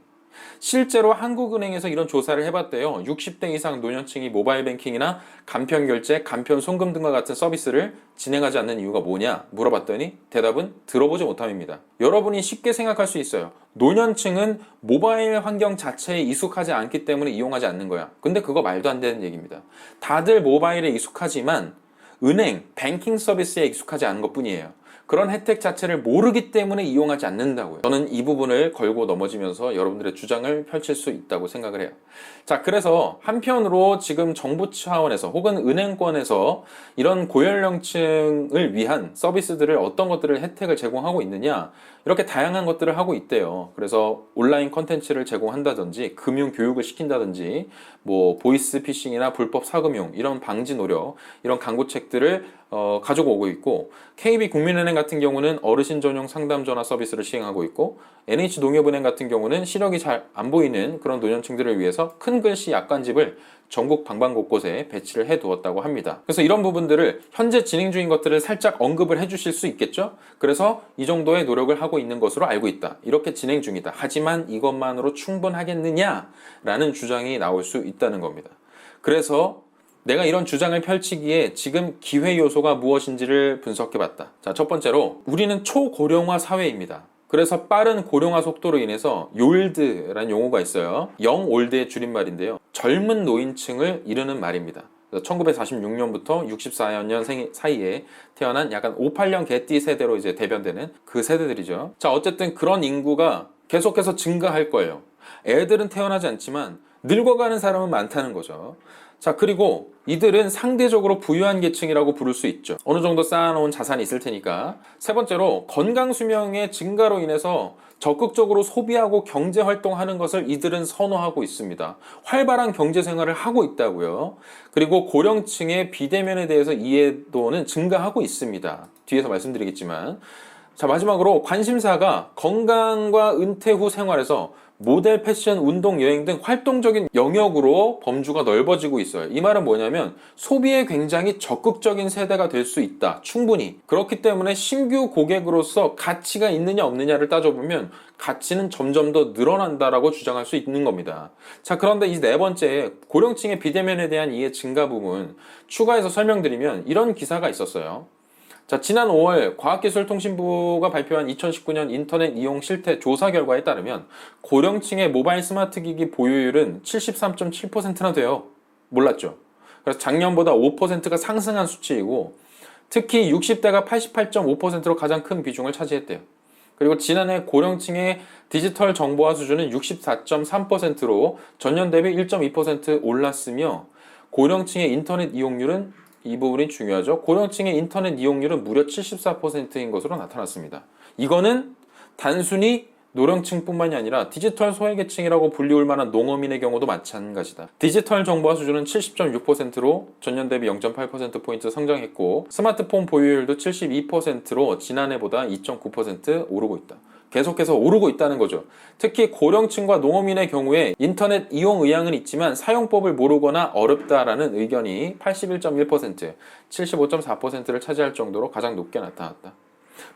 실제로 한국은행에서 이런 조사를 해봤대요. 60대 이상 노년층이 모바일 뱅킹이나 간편 결제, 간편 송금 등과 같은 서비스를 진행하지 않는 이유가 뭐냐 물어봤더니 대답은 들어보지 못함입니다. 여러분이 쉽게 생각할 수 있어요. 노년층은 모바일 환경 자체에 익숙하지 않기 때문에 이용하지 않는 거야. 근데 그거 말도 안 되는 얘기입니다. 다들 모바일에 익숙하지만 은행, 뱅킹 서비스에 익숙하지 않은 것뿐이에요. 그런 혜택 자체를 모르기 때문에 이용하지 않는다고요. 저는 이 부분을 걸고 넘어지면서 여러분들의 주장을 펼칠 수 있다고 생각을 해요. 자, 그래서 한편으로 지금 정부 차원에서 혹은 은행권에서 이런 고연령층을 위한 서비스들을 어떤 것들을 혜택을 제공하고 있느냐, 이렇게 다양한 것들을 하고 있대요. 그래서 온라인 컨텐츠를 제공한다든지 금융 교육을 시킨다든지 뭐 보이스 피싱이나 불법 사금융 이런 방지 노력, 이런 광고책들을 가지고 오고 있고, KB국민은행 같은 경우는 어르신 전용 상담 전화 서비스를 시행하고 있고, NH농협은행 같은 경우는 시력이 잘 안 보이는 그런 노년층들을 위해서 큰 글씨 약관집을 전국 방방곳곳에 배치를 해두었다고 합니다. 그래서 이런 부분들을 현재 진행 중인 것들을 살짝 언급을 해주실 수 있겠죠? 그래서 이 정도의 노력을 하고 있는 것으로 알고 있다. 이렇게 진행 중이다. 하지만 이것만으로 충분하겠느냐? 라는 주장이 나올 수 있다는 겁니다. 그래서 내가 이런 주장을 펼치기에 지금 기회 요소가 무엇인지를 분석해봤다. 자, 첫 번째로 우리는 초고령화 사회입니다. 그래서 빠른 고령화 속도로 인해서 요일드라는 용어가 있어요. 영올드의 줄임말인데요. 젊은 노인층을 이르는 말입니다. 1946년부터 64년 사이에 태어난 약간 58년 개띠 세대로 이제 대변되는 그 세대들이죠. 자, 어쨌든 그런 인구가 계속해서 증가할 거예요. 애들은 태어나지 않지만 늙어가는 사람은 많다는 거죠. 자, 그리고 이들은 상대적으로 부유한 계층이라고 부를 수 있죠. 어느 정도 쌓아놓은 자산이 있을 테니까. 세 번째로 건강 수명의 증가로 인해서 적극적으로 소비하고 경제 활동하는 것을 이들은 선호하고 있습니다. 활발한 경제 생활을 하고 있다고요. 그리고 고령층의 비대면에 대해서 이해도는 증가하고 있습니다. 뒤에서 말씀드리겠지만. 자, 마지막으로 관심사가 건강과 은퇴 후 생활에서 모델, 패션, 운동, 여행 등 활동적인 영역으로 범주가 넓어지고 있어요. 이 말은 뭐냐면 소비에 굉장히 적극적인 세대가 될 수 있다. 충분히. 그렇기 때문에 신규 고객으로서 가치가 있느냐 없느냐를 따져보면 가치는 점점 더 늘어난다라고 주장할 수 있는 겁니다. 자, 그런데 이 네 번째 고령층의 비대면에 대한 이해 증가 부분 추가해서 설명드리면 이런 기사가 있었어요. 자, 지난 5월 과학기술통신부가 발표한 2019년 인터넷 이용 실태 조사 결과에 따르면 고령층의 모바일 스마트 기기 보유율은 73.7%나 돼요. 몰랐죠? 그래서 작년보다 5%가 상승한 수치이고 특히 60대가 88.5%로 가장 큰 비중을 차지했대요. 그리고 지난해 고령층의 디지털 정보화 수준은 64.3%로 전년 대비 1.2% 올랐으며 고령층의 인터넷 이용률은 이 부분이 중요하죠. 고령층의 인터넷 이용률은 무려 74%인 것으로 나타났습니다. 이거는 단순히 노령층뿐만이 아니라 디지털 소외계층이라고 불리울 만한 농어민의 경우도 마찬가지다. 디지털 정보화 수준은 70.6%로 전년 대비 0.8%포인트 성장했고 스마트폰 보유율도 72%로 지난해보다 2.9% 오르고 있다. 계속해서 오르고 있다는 거죠. 특히 고령층과 농어민의 경우에 인터넷 이용 의향은 있지만 사용법을 모르거나 어렵다라는 의견이 81.1%, 75.4%를 차지할 정도로 가장 높게 나타났다.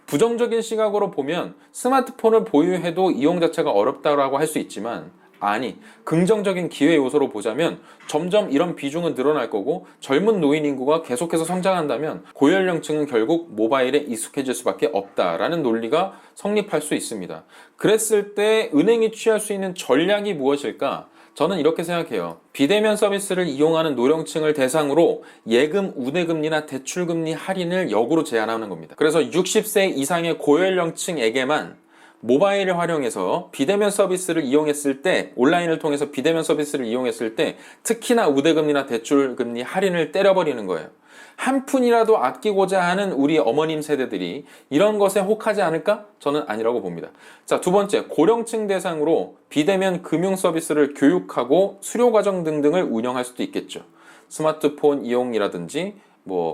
부정적인 시각으로 보면 스마트폰을 보유해도 이용 자체가 어렵다고 할 수 있지만 아니, 긍정적인 기회 요소로 보자면 점점 이런 비중은 늘어날 거고 젊은 노인 인구가 계속해서 성장한다면 고연령층은 결국 모바일에 익숙해질 수밖에 없다라는 논리가 성립할 수 있습니다. 그랬을 때 은행이 취할 수 있는 전략이 무엇일까? 저는 이렇게 생각해요. 비대면 서비스를 이용하는 노령층을 대상으로 예금, 우대금리나 대출금리 할인을 역으로 제한하는 겁니다. 그래서 60세 이상의 고연령층에게만 모바일을 활용해서 비대면 서비스를 이용했을 때 온라인을 통해서 비대면 서비스를 이용했을 때 특히나 우대금리나 대출금리 할인을 때려버리는 거예요. 한 푼이라도 아끼고자 하는 우리 어머님 세대들이 이런 것에 혹하지 않을까? 저는 아니라고 봅니다. 자, 두 번째, 고령층 대상으로 비대면 금융 서비스를 교육하고 수료 과정 등등을 운영할 수도 있겠죠. 스마트폰 이용이라든지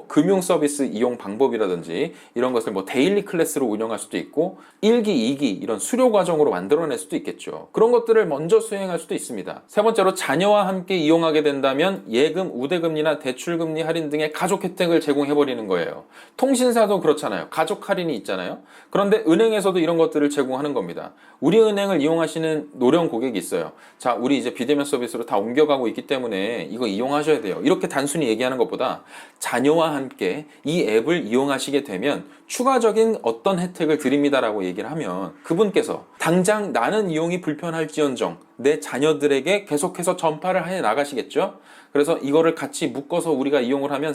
금융 서비스 이용 방법이라든지 이런 것을 데일리 클래스로 운영할 수도 있고 1기, 2기 이런 수료 과정으로 만들어낼 수도 있겠죠. 그런 것들을 먼저 수행할 수도 있습니다. 세 번째로 자녀와 함께 이용하게 된다면 예금, 우대금리나 대출금리 할인 등의 가족 혜택을 제공해버리는 거예요. 통신사도 그렇잖아요. 가족 할인이 있잖아요. 그런데 은행에서도 이런 것들을 제공하는 겁니다. 우리 은행을 이용하시는 노령 고객이 있어요. 자, 우리 이제 비대면 서비스로 다 옮겨가고 있기 때문에 이거 이용하셔야 돼요. 이렇게 단순히 얘기하는 것보다 자녀와 함께 이 앱을 이용하시게 되면 추가적인 어떤 혜택을 드립니다라고 얘기를 하면 그분께서 당장 나는 이용이 불편할지언정 내 자녀들에게 계속해서 전파를 해 나가시겠죠. 그래서 이거를 같이 묶어서 우리가 이용을 하면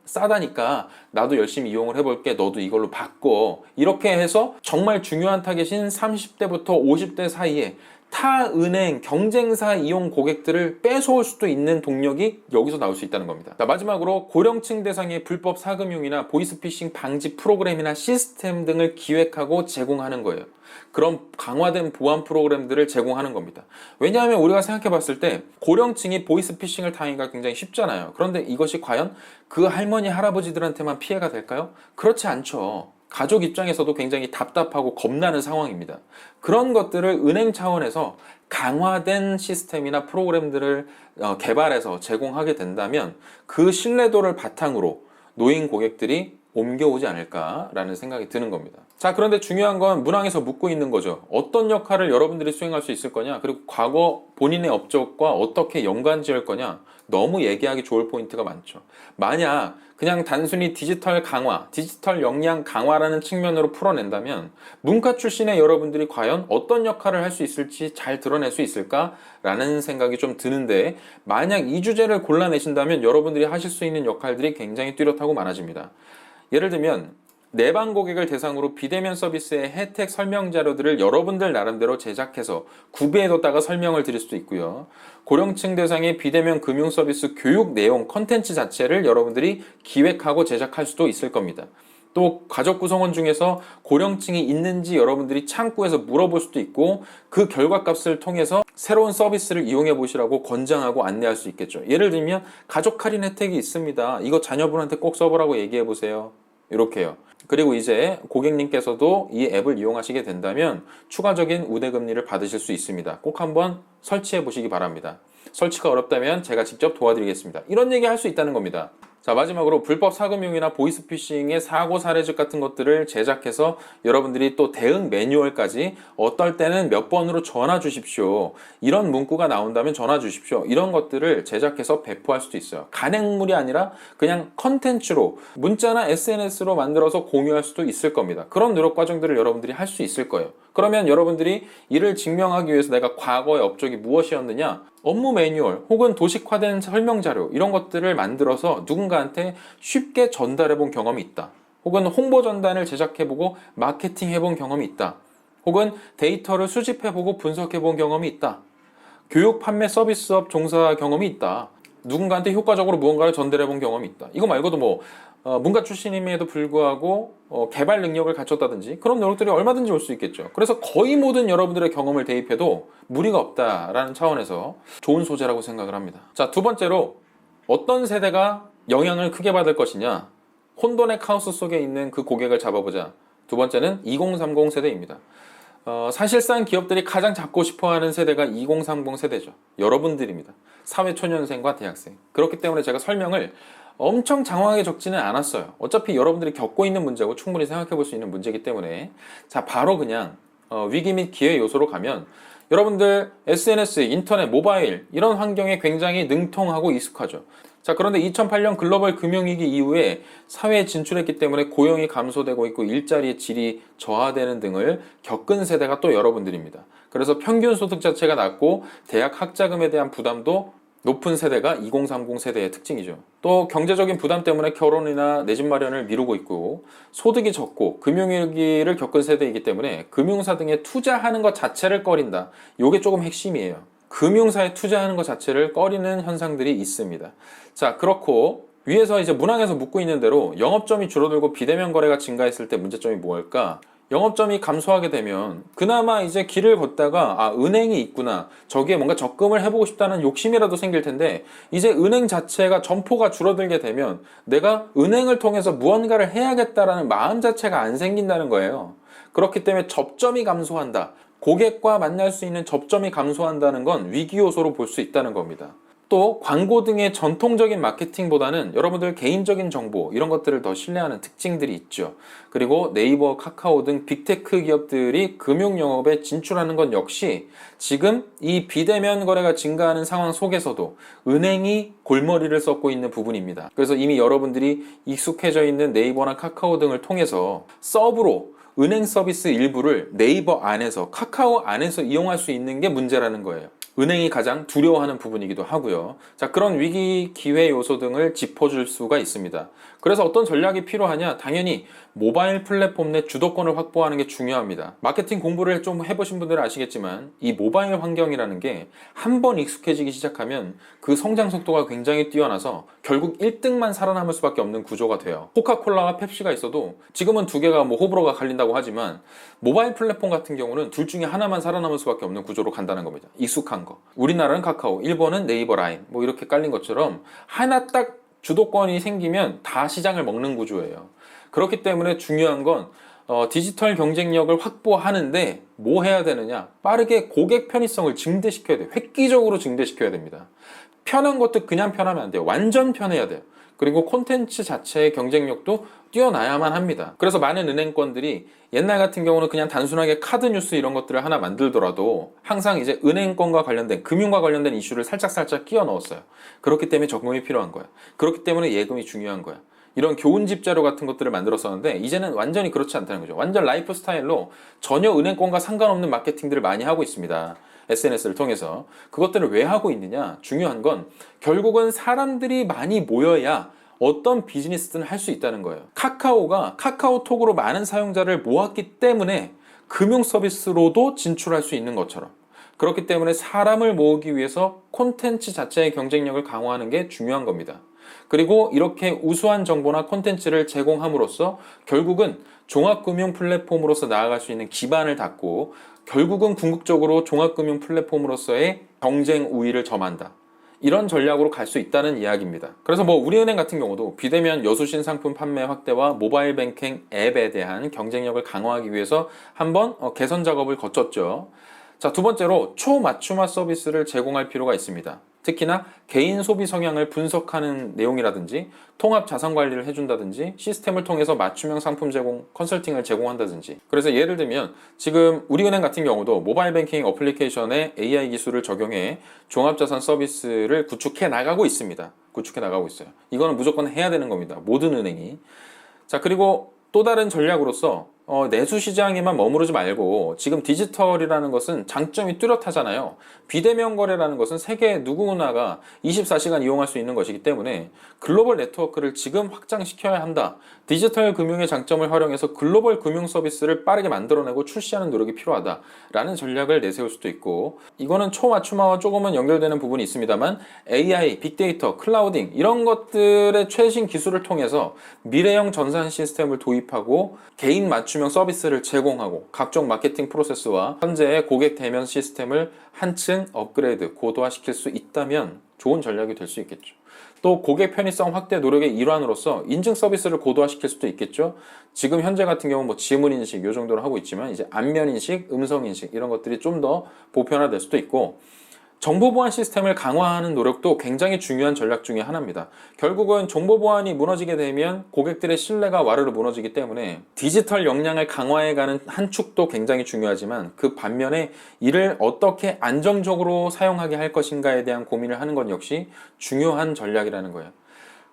싸다니까 나도 열심히 이용을 해볼게, 너도 이걸로 바꿔, 이렇게 해서 정말 중요한 타겟인 30대부터 50대 사이에 타 은행, 경쟁사 이용 고객들을 뺏어올 수도 있는 동력이 여기서 나올 수 있다는 겁니다. 자, 마지막으로 고령층 대상의 불법 사금융이나 보이스피싱 방지 프로그램이나 시스템 등을 기획하고 제공하는 거예요. 그런 강화된 보안 프로그램들을 제공하는 겁니다. 왜냐하면 우리가 생각해 봤을 때 고령층이 보이스피싱을 당하기가 굉장히 쉽잖아요. 그런데 이것이 과연 그 할머니, 할아버지들한테만 피해가 될까요? 그렇지 않죠. 가족 입장에서도 굉장히 답답하고 겁나는 상황입니다. 그런 것들을 은행 차원에서 강화된 시스템이나 프로그램들을 개발해서 제공하게 된다면 그 신뢰도를 바탕으로 노인 고객들이 옮겨오지 않을까라는 생각이 드는 겁니다. 자, 그런데 중요한 건 문항에서 묻고 있는 거죠. 어떤 역할을 여러분들이 수행할 수 있을 거냐, 그리고 과거 본인의 업적과 어떻게 연관 지을 거냐, 너무 얘기하기 좋을 포인트가 많죠. 만약 그냥 단순히 디지털 강화, 디지털 역량 강화라는 측면으로 풀어낸다면 문과 출신의 여러분들이 과연 어떤 역할을 할 수 있을지 잘 드러낼 수 있을까라는 생각이 좀 드는데, 만약 이 주제를 골라내신다면 여러분들이 하실 수 있는 역할들이 굉장히 뚜렷하고 많아집니다. 예를 들면 내방 고객을 대상으로 비대면 서비스의 혜택 설명 자료들을 여러분들 나름대로 제작해서 구비해뒀다가 설명을 드릴 수도 있고요. 고령층 대상의 비대면 금융 서비스 교육 내용 컨텐츠 자체를 여러분들이 기획하고 제작할 수도 있을 겁니다. 또 가족 구성원 중에서 고령층이 있는지 여러분들이 창구에서 물어볼 수도 있고 그 결과값을 통해서 새로운 서비스를 이용해 보시라고 권장하고 안내할 수 있겠죠. 예를 들면 가족 할인 혜택이 있습니다. 이거 자녀분한테 꼭 써보라고 얘기해 보세요. 이렇게요. 그리고 이제 고객님께서도 이 앱을 이용하시게 된다면 추가적인 우대금리를 받으실 수 있습니다. 꼭 한번 설치해 보시기 바랍니다. 설치가 어렵다면 제가 직접 도와드리겠습니다. 이런 얘기 할 수 있다는 겁니다. 자, 마지막으로 불법 사금융이나 보이스피싱의 사고 사례집 같은 것들을 제작해서 여러분들이 또 대응 매뉴얼까지 어떨 때는 몇 번으로 전화 주십시오. 이런 문구가 나온다면 전화 주십시오. 이런 것들을 제작해서 배포할 수도 있어요. 간행물이 아니라 그냥 컨텐츠로 문자나 SNS로 만들어서 공유할 수도 있을 겁니다. 그런 노력 과정들을 여러분들이 할 수 있을 거예요. 그러면 여러분들이 이를 증명하기 위해서 내가 과거의 업적이 무엇이었느냐, 업무 매뉴얼 혹은 도식화된 설명 자료 이런 것들을 만들어서 누군가한테 쉽게 전달해 본 경험이 있다. 혹은 홍보 전단을 제작해 보고 마케팅 해본 경험이 있다. 혹은 데이터를 수집해 보고 분석해 본 경험이 있다. 교육 판매 서비스업 종사 경험이 있다. 누군가한테 효과적으로 무언가를 전달해 본 경험이 있다. 이거 말고도 뭐 문과 출신임에도 불구하고 개발 능력을 갖췄다든지 그런 노력들이 얼마든지 올 수 있겠죠. 그래서 거의 모든 여러분들의 경험을 대입해도 무리가 없다라는 차원에서 좋은 소재라고 생각을 합니다. 자, 두 번째로 어떤 세대가 영향을 크게 받을 것이냐, 혼돈의 카오스 속에 있는 그 고객을 잡아보자. 두 번째는 2030 세대입니다. 사실상 기업들이 가장 잡고 싶어하는 세대가 2030 세대죠. 여러분들입니다. 사회초년생과 대학생. 그렇기 때문에 제가 설명을 엄청 장황하게 적지는 않았어요. 어차피 여러분들이 겪고 있는 문제고 충분히 생각해 볼 수 있는 문제이기 때문에. 자, 바로 그냥 위기 및 기회 요소로 가면 여러분들 SNS, 인터넷, 모바일 이런 환경에 굉장히 능통하고 익숙하죠. 자, 그런데 2008년 글로벌 금융위기 이후에 사회에 진출했기 때문에 고용이 감소되고 있고 일자리의 질이 저하되는 등을 겪은 세대가 또 여러분들입니다. 그래서 평균 소득 자체가 낮고 대학 학자금에 대한 부담도 높은 세대가 2030 세대의 특징이죠. 또 경제적인 부담 때문에 결혼이나 내 집 마련을 미루고 있고 소득이 적고 금융위기를 겪은 세대이기 때문에 금융사 등에 투자하는 것 자체를 꺼린다. 이게 조금 핵심이에요. 금융사에 투자하는 것 자체를 꺼리는 현상들이 있습니다. 자, 그렇고 위에서 이제 문항에서 묻고 있는 대로 영업점이 줄어들고 비대면 거래가 증가했을 때 문제점이 뭘까? 영업점이 감소하게 되면 그나마 이제 길을 걷다가 은행이 있구나, 저기에 뭔가 적금을 해보고 싶다는 욕심이라도 생길 텐데 이제 은행 자체가 점포가 줄어들게 되면 내가 은행을 통해서 무언가를 해야겠다라는 마음 자체가 안 생긴다는 거예요. 그렇기 때문에 접점이 감소한다. 고객과 만날 수 있는 접점이 감소한다는 건 위기 요소로 볼 수 있다는 겁니다. 또 광고 등의 전통적인 마케팅보다는 여러분들 개인적인 정보 이런 것들을 더 신뢰하는 특징들이 있죠. 그리고 네이버, 카카오 등 빅테크 기업들이 금융 영업에 진출하는 건 역시 지금 이 비대면 거래가 증가하는 상황 속에서도 은행이 골머리를 썩고 있는 부분입니다. 그래서 이미 여러분들이 익숙해져 있는 네이버나 카카오 등을 통해서 서브로 은행 서비스 일부를 네이버 안에서, 카카오 안에서 이용할 수 있는 게 문제라는 거예요. 은행이 가장 두려워하는 부분이기도 하고요. 자, 그런 위기, 기회 요소 등을 짚어줄 수가 있습니다. 그래서 어떤 전략이 필요하냐? 당연히 모바일 플랫폼 내 주도권을 확보하는 게 중요합니다. 마케팅 공부를 좀 해보신 분들은 아시겠지만 이 모바일 환경이라는 게 한 번 익숙해지기 시작하면 그 성장 속도가 굉장히 뛰어나서 결국 1등만 살아남을 수밖에 없는 구조가 돼요. 코카콜라와 펩시가 있어도 지금은 두 개가 뭐 호불호가 갈린다고 하지만 모바일 플랫폼 같은 경우는 둘 중에 하나만 살아남을 수밖에 없는 구조로 간다는 겁니다. 익숙한 거. 우리나라는 카카오, 일본은 네이버 라인 뭐 이렇게 깔린 것처럼 하나 딱 주도권이 생기면 다 시장을 먹는 구조예요. 그렇기 때문에 중요한 건 디지털 경쟁력을 확보하는데 뭐 해야 되느냐? 빠르게 고객 편의성을 증대시켜야 돼요. 획기적으로 증대시켜야 됩니다. 편한 것도 그냥 편하면 안 돼요. 완전 편해야 돼요. 그리고 콘텐츠 자체의 경쟁력도 뛰어나야만 합니다. 그래서 많은 은행권들이 옛날 같은 경우는 그냥 단순하게 카드 뉴스 이런 것들을 하나 만들더라도 항상 이제 은행권과 관련된, 금융과 관련된 이슈를 살짝살짝 끼워 넣었어요. 그렇기 때문에 적금이 필요한 거야. 그렇기 때문에 예금이 중요한 거야. 이런 교훈집 자료 같은 것들을 만들었었는데 이제는 완전히 그렇지 않다는 거죠. 완전 라이프 스타일로 전혀 은행권과 상관없는 마케팅들을 많이 하고 있습니다. SNS를 통해서. 그것들을 왜 하고 있느냐? 중요한 건 결국은 사람들이 많이 모여야 어떤 비즈니스든 할 수 있다는 거예요. 카카오가 카카오톡으로 많은 사용자를 모았기 때문에 금융 서비스로도 진출할 수 있는 것처럼, 그렇기 때문에 사람을 모으기 위해서 콘텐츠 자체의 경쟁력을 강화하는 게 중요한 겁니다. 그리고 이렇게 우수한 정보나 콘텐츠를 제공함으로써 결국은 종합금융 플랫폼으로서 나아갈 수 있는 기반을 닦고, 결국은 궁극적으로 종합금융 플랫폼으로서의 경쟁 우위를 점한다. 이런 전략으로 갈 수 있다는 이야기입니다. 그래서 뭐 우리은행 같은 경우도 비대면 여수신 상품 판매 확대와 모바일 뱅킹 앱에 대한 경쟁력을 강화하기 위해서 한번 개선 작업을 거쳤죠. 자, 두 번째로 초맞춤화 서비스를 제공할 필요가 있습니다. 특히나 개인 소비 성향을 분석하는 내용이라든지 통합 자산 관리를 해준다든지 시스템을 통해서 맞춤형 상품 제공, 컨설팅을 제공한다든지. 그래서 예를 들면 지금 우리은행 같은 경우도 모바일 뱅킹 어플리케이션에 AI 기술을 적용해 종합자산 서비스를 구축해 나가고 있습니다. 구축해 나가고 있어요. 이거는 무조건 해야 되는 겁니다. 모든 은행이. 자, 그리고 또 다른 전략으로서 내수 시장에만 머무르지 말고, 지금 디지털이라는 것은 장점이 뚜렷하잖아요. 비대면 거래라는 것은 세계 누구나가 24시간 이용할 수 있는 것이기 때문에 글로벌 네트워크를 지금 확장시켜야 한다. 디지털 금융의 장점을 활용해서 글로벌 금융 서비스를 빠르게 만들어내고 출시하는 노력이 필요하다라는 전략을 내세울 수도 있고, 이거는 초맞춤화와 조금은 연결되는 부분이 있습니다만 AI, 빅데이터, 클라우딩 이런 것들의 최신 기술을 통해서 미래형 전산 시스템을 도입하고 개인 맞춤형 서비스를 제공하고 각종 마케팅 프로세스와 현재의 고객 대면 시스템을 한층 업그레이드, 고도화시킬 수 있다면 좋은 전략이 될 수 있겠죠. 또 고객 편의성 확대 노력의 일환으로서 인증 서비스를 고도화시킬 수도 있겠죠. 지금 현재 같은 경우 뭐 지문 인식 이 정도로 하고 있지만 이제 안면 인식, 음성 인식 이런 것들이 좀 더 보편화될 수도 있고, 정보 보안 시스템을 강화하는 노력도 굉장히 중요한 전략 중에 하나입니다. 결국은 정보 보안이 무너지게 되면 고객들의 신뢰가 와르르 무너지기 때문에 디지털 역량을 강화해가는 한 축도 굉장히 중요하지만, 그 반면에 이를 어떻게 안정적으로 사용하게 할 것인가에 대한 고민을 하는 것 역시 중요한 전략이라는 거예요.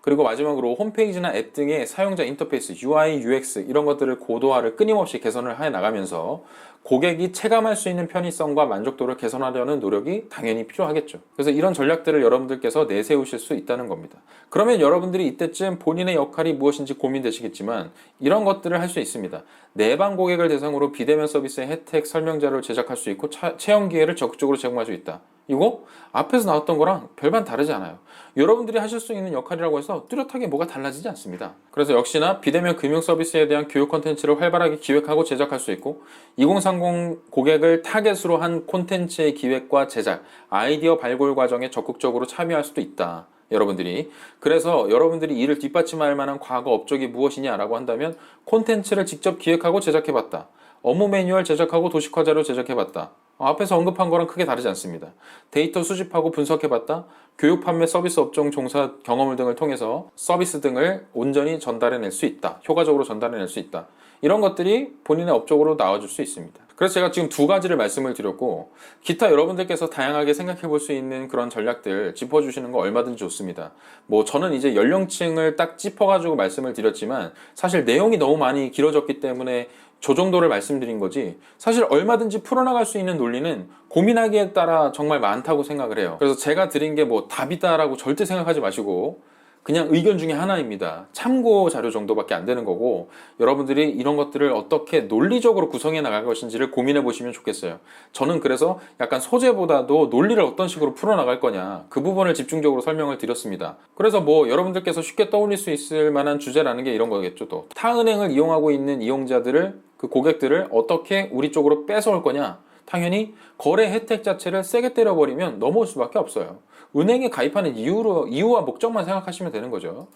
그리고 마지막으로 홈페이지나 앱 등의 사용자 인터페이스, UI, UX 이런 것들을 고도화를 끊임없이 개선을 해 나가면서 고객이 체감할 수 있는 편의성과 만족도를 개선하려는 노력이 당연히 필요하겠죠. 그래서 이런 전략들을 여러분들께서 내세우실 수 있다는 겁니다. 그러면 여러분들이 이때쯤 본인의 역할이 무엇인지 고민되시겠지만 이런 것들을 할 수 있습니다. 내방 고객을 대상으로 비대면 서비스의 혜택 설명자를 제작할 수 있고 체험 기회를 적극적으로 제공할 수 있다. 이거 앞에서 나왔던 거랑 별반 다르지 않아요. 여러분들이 하실 수 있는 역할이라고 해서 뚜렷하게 뭐가 달라지지 않습니다. 그래서 역시나 비대면 금융 서비스에 대한 교육 콘텐츠를 활발하게 기획하고 제작할 수 있고, 2030 고객을 타겟으로 한 콘텐츠의 기획과 제작, 아이디어 발굴 과정에 적극적으로 참여할 수도 있다. 여러분들이. 그래서 여러분들이 이를 뒷받침할 만한 과거 업적이 무엇이냐라고 한다면 콘텐츠를 직접 기획하고 제작해봤다. 업무 매뉴얼 제작하고 도식화 자료 제작해봤다. 앞에서 언급한 거랑 크게 다르지 않습니다. 데이터 수집하고 분석해봤다. 교육 판매 서비스 업종 종사 경험을 등을 통해서 서비스 등을 온전히 전달해낼 수 있다. 효과적으로 전달해낼 수 있다. 이런 것들이 본인의 업적으로 나와줄 수 있습니다. 그래서 제가 지금 두 가지를 말씀을 드렸고, 기타 여러분들께서 다양하게 생각해 볼 수 있는 그런 전략들 짚어주시는 거 얼마든지 좋습니다. 뭐 저는 이제 연령층을 딱 짚어가지고 말씀을 드렸지만 사실 내용이 너무 많이 길어졌기 때문에 저 정도를 말씀드린 거지, 사실 얼마든지 풀어나갈 수 있는 논리는 고민하기에 따라 정말 많다고 생각을 해요. 그래서 제가 드린 게 뭐 답이다라고 절대 생각하지 마시고 그냥 의견 중에 하나입니다. 참고 자료 정도밖에 안 되는 거고, 여러분들이 이런 것들을 어떻게 논리적으로 구성해 나갈 것인지를 고민해 보시면 좋겠어요. 저는 그래서 약간 소재보다도 논리를 어떤 식으로 풀어나갈 거냐, 그 부분을 집중적으로 설명을 드렸습니다. 그래서 뭐 여러분들께서 쉽게 떠올릴 수 있을 만한 주제라는 게 이런 거겠죠. 또 타은행을 이용하고 있는 이용자들을, 그 고객들을 어떻게 우리 쪽으로 뺏어올 거냐, 당연히 거래 혜택 자체를 세게 때려버리면 넘어올 수밖에 없어요. 은행에 가입하는 이유와 목적만 생각하시면 되는 거죠.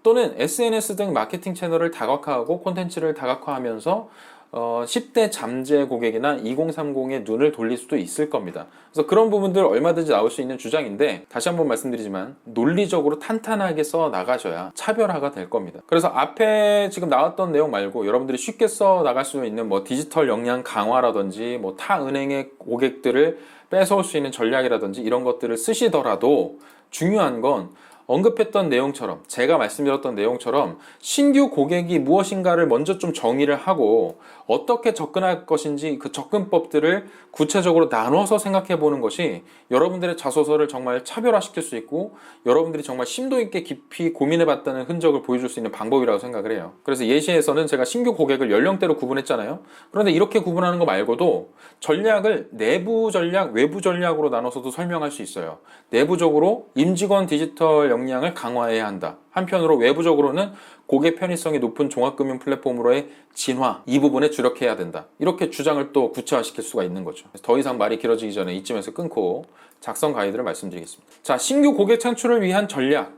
또는 SNS 등 마케팅 채널을 다각화하고 콘텐츠를 다각화하면서 10대 잠재 고객이나 2030의 눈을 돌릴 수도 있을 겁니다. 그래서 그런 부분들 얼마든지 나올 수 있는 주장인데, 다시 한번 말씀드리지만 논리적으로 탄탄하게 써 나가셔야 차별화가 될 겁니다. 그래서 앞에 지금 나왔던 내용 말고 여러분들이 쉽게 써 나갈 수 있는 뭐 디지털 역량 강화라든지 뭐 타 은행의 고객들을 뺏어올 수 있는 전략이라든지 이런 것들을 쓰시더라도 중요한 건 언급했던 내용처럼, 제가 말씀드렸던 내용처럼 신규 고객이 무엇인가를 먼저 좀 정의를 하고 어떻게 접근할 것인지 그 접근법들을 구체적으로 나눠서 생각해 보는 것이 여러분들의 자소서를 정말 차별화시킬 수 있고 여러분들이 정말 심도 있게 깊이 고민해 봤다는 흔적을 보여줄 수 있는 방법이라고 생각을 해요. 그래서 예시에서는 제가 신규 고객을 연령대로 구분했잖아요. 그런데 이렇게 구분하는 거 말고도 전략을 내부 전략, 외부 전략으로 나눠서도 설명할 수 있어요. 내부적으로 임직원 디지털 역량을 강화해야 한다. 한편으로 외부적으로는 고객 편의성이 높은 종합금융 플랫폼으로의 진화, 이 부분에 주력해야 된다. 이렇게 주장을 또 구체화시킬 수가 있는 거죠. 더 이상 말이 길어지기 전에 이쯤에서 끊고 작성 가이드를 말씀드리겠습니다. 자, 신규 고객 창출을 위한 전략.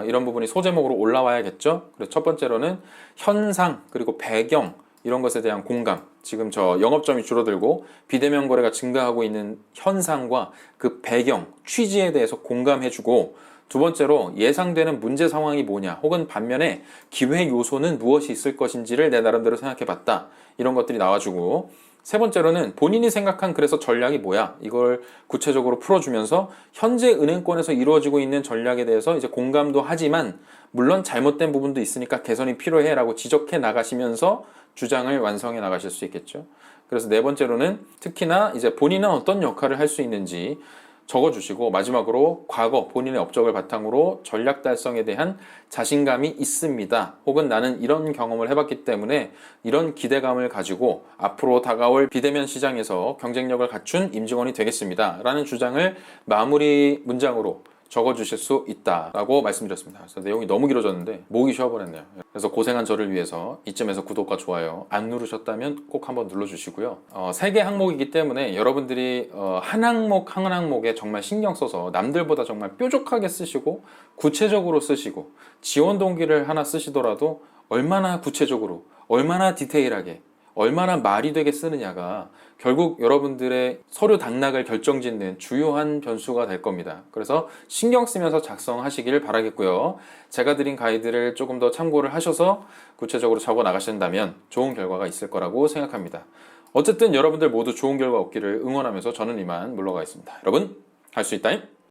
이런 부분이 소제목으로 올라와야겠죠. 그래서 첫 번째로는 현상, 그리고 배경, 이런 것에 대한 공감. 지금 저 영업점이 줄어들고 비대면 거래가 증가하고 있는 현상과 그 배경, 취지에 대해서 공감해주고, 두 번째로 예상되는 문제 상황이 뭐냐, 혹은 반면에 기회 요소는 무엇이 있을 것인지를 내 나름대로 생각해봤다. 이런 것들이 나와주고, 세 번째로는 본인이 생각한 그래서 전략이 뭐야, 이걸 구체적으로 풀어주면서 현재 은행권에서 이루어지고 있는 전략에 대해서 이제 공감도 하지만 물론 잘못된 부분도 있으니까 개선이 필요해 라고 지적해 나가시면서 주장을 완성해 나가실 수 있겠죠. 그래서 네 번째로는 특히나 이제 본인은 어떤 역할을 할 수 있는지 적어주시고, 마지막으로 과거 본인의 업적을 바탕으로 전략 달성에 대한 자신감이 있습니다. 혹은 나는 이런 경험을 해봤기 때문에 이런 기대감을 가지고 앞으로 다가올 비대면 시장에서 경쟁력을 갖춘 임직원이 되겠습니다. 라는 주장을 마무리 문장으로 적어주실 수 있다라고 말씀드렸습니다. 그래서 내용이 너무 길어졌는데 목이 쉬어버렸네요. 그래서 고생한 저를 위해서 이쯤에서 구독과 좋아요 안 누르셨다면 꼭 한번 눌러주시고요. 3개 항목이기 때문에 여러분들이 한 항목 한 항목에 정말 신경 써서 남들보다 정말 뾰족하게 쓰시고 구체적으로 쓰시고, 지원 동기를 하나 쓰시더라도 얼마나 구체적으로, 얼마나 디테일하게, 얼마나 말이 되게 쓰느냐가 결국 여러분들의 서류 당락을 결정짓는 주요한 변수가 될 겁니다. 그래서 신경 쓰면서 작성하시길 바라겠고요. 제가 드린 가이드를 조금 더 참고를 하셔서 구체적으로 적어 나가신다면 좋은 결과가 있을 거라고 생각합니다. 어쨌든 여러분들 모두 좋은 결과 얻기를 응원하면서 저는 이만 물러가겠습니다. 여러분, 할 수 있다임